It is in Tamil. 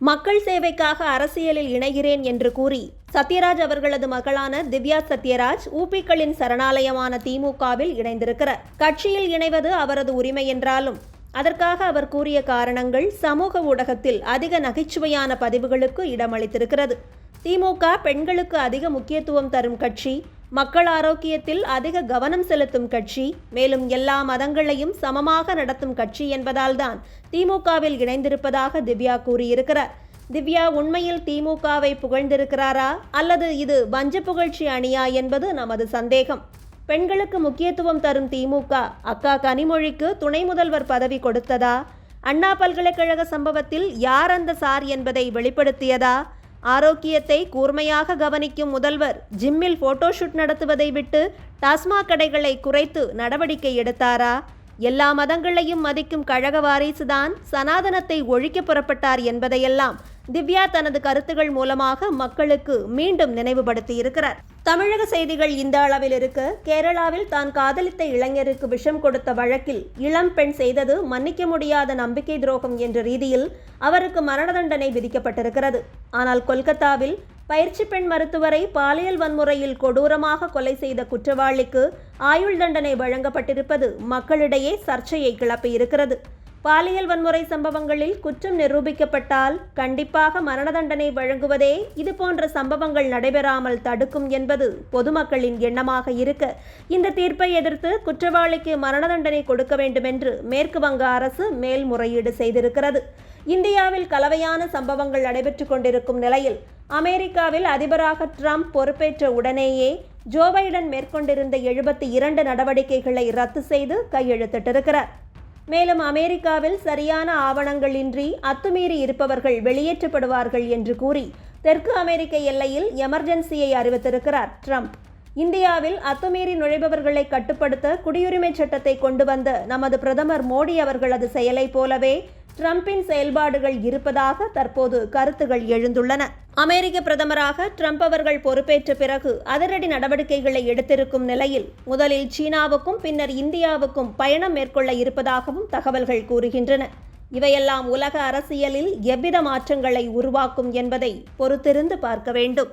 மக்கள் சேவைக்காக அரசியலில் இணைகிறேன் என்று கூறி சத்யராஜ் அவர்களது மகளான திவ்யா சத்யராஜ் ஊபிக்களின் சரணாலயமான திமுகவில் இணைந்திருக்கிறார். கட்சியில் இணைவது அவரது உரிமை என்றாலும் அதற்காக அவர் கூறிய காரணங்கள் சமூக ஊடகத்தில் அதிக நகைச்சுவையான பதிவுகளுக்கு இடமளித்திருக்கிறது. திமுக பெண்களுக்கு அதிக முக்கியத்துவம் தரும் கட்சி, மக்கள் ஆரோக்கியத்தில் அதிக கவனம் செலுத்தும் கட்சி, மேலும் எல்லா மதங்களையும் சமமாக நடத்தும் கட்சி என்பதால்தான் திமுகவில் இணைந்திருப்பதாக திவ்யா கூறியிருக்கிறார். திவ்யா உண்மையில் திமுகவை புகழ்ந்திருக்கிறாரா அல்லது இது வஞ்ச புகழ்ச்சி அணியா என்பது நமது சந்தேகம். பெண்களுக்கு முக்கியத்துவம் தரும் திமுக அக்கா கனிமொழிக்கு துணை முதல்வர் பதவி கொடுத்ததா? அண்ணா பல்கலைக்கழக சம்பவத்தில் யார் அந்த சார் என்பதை வெளிப்படுத்தியதா? ஆரோக்கியத்தை கூர்மையாக கவனிக்கும் முதல்வர் ஜிம்மில் போட்டோஷூட் நடத்துவதை விட்டு டாஸ்மாக் கடைகளை குறைத்து நடவடிக்கை எடுத்தாரா? எல்லா மதங்களையும் மதிக்கும் கழக வாரிசுதான் சனாதனத்தை ஒழிக்க புறப்பட்டார் என்பதையெல்லாம் திவ்யா தனது கருத்துகள் மூலமாக மக்களுக்கு மீண்டும் நினைவுபடுத்தியிருக்கிறார். தமிழக செய்திகள் இந்த அளவில் இருக்க, கேரளாவில் தான் காதலித்த இளைஞருக்கு விஷம் கொடுத்த வழக்கில் இளம் பெண் செய்தது மன்னிக்க முடியாத நம்பிக்கை துரோகம் என்ற ரீதியில் அவருக்கு மரண தண்டனை விதிக்கப்பட்டிருக்கிறது. ஆனால் கொல்கத்தாவில் பயிற்சி பெண் மருத்துவரை பாலியல் வன்முறையில் கொடூரமாக கொலை செய்த குற்றவாளிக்கு ஆயுள் தண்டனை வழங்கப்பட்டிருப்பது மக்களிடையே சர்ச்சையை கிளப்பியிருக்கிறது. பாலியல் வன்முறை சம்பவங்களில் குற்றம் நிரூபிக்கப்பட்டால் கண்டிப்பாக மரண தண்டனை வழங்குவதே இதுபோன்ற சம்பவங்கள் நடைபெறாமல் தடுக்கும் என்பது பொதுமக்களின் எண்ணமாக இருக்க, இந்த தீர்ப்பை எதிர்த்து குற்றவாளிக்கு மரண தண்டனை கொடுக்க வேண்டும் என்று மேற்கு வங்க அரசு மேல்முறையீடு செய்திருக்கிறது. இந்தியாவில் கலவையான சம்பவங்கள் நடைபெற்று கொண்டிருக்கும் நிலையில் அமெரிக்காவில் அதிபராக ட்ரம்ப் பொறுப்பேற்ற உடனேயே ஜோ பைடன் மேற்கொண்டிருந்த 72 நடவடிக்கைகளை ரத்து செய்து கையெழுத்திட்டிருக்கிறார். மேலும் அமெரிக்காவில் சரியான ஆவணங்களின்றி அத்துமீறி இருப்பவர்கள் வெளியேற்றப்படுவார்கள் என்று கூறி தெற்கு அமெரிக்க எல்லையில் எமர்ஜென்சியை அறிவித்திருக்கிறார் ட்ரம்ப். இந்தியாவில் அத்துமீறி நுழைபவர்களை கட்டுப்படுத்த குடியுரிமை சட்டத்தை கொண்டு வந்த நமது பிரதமர் மோடி அவர்களது செயலை போலவே ட்ரம்பின் செயல்பாடுகள் இருப்பதாக தற்போது கருத்துகள் எழுந்துள்ளன. அமெரிக்க பிரதமராக ட்ரம்ப் அவர்கள் பொறுப்பேற்ற பிறகு அதிரடி நடவடிக்கைகளை எடுத்திருக்கும் நிலையில் முதலில் சீனாவுக்கும் பின்னர் இந்தியாவுக்கும் பயணம் மேற்கொள்ள இருப்பதாகவும் தகவல்கள் கூறுகின்றன. இவையெல்லாம் உலக அரசியலில் எவ்வித மாற்றங்களை உருவாக்கும் என்பதை பொறுத்திருந்து பார்க்க வேண்டும்.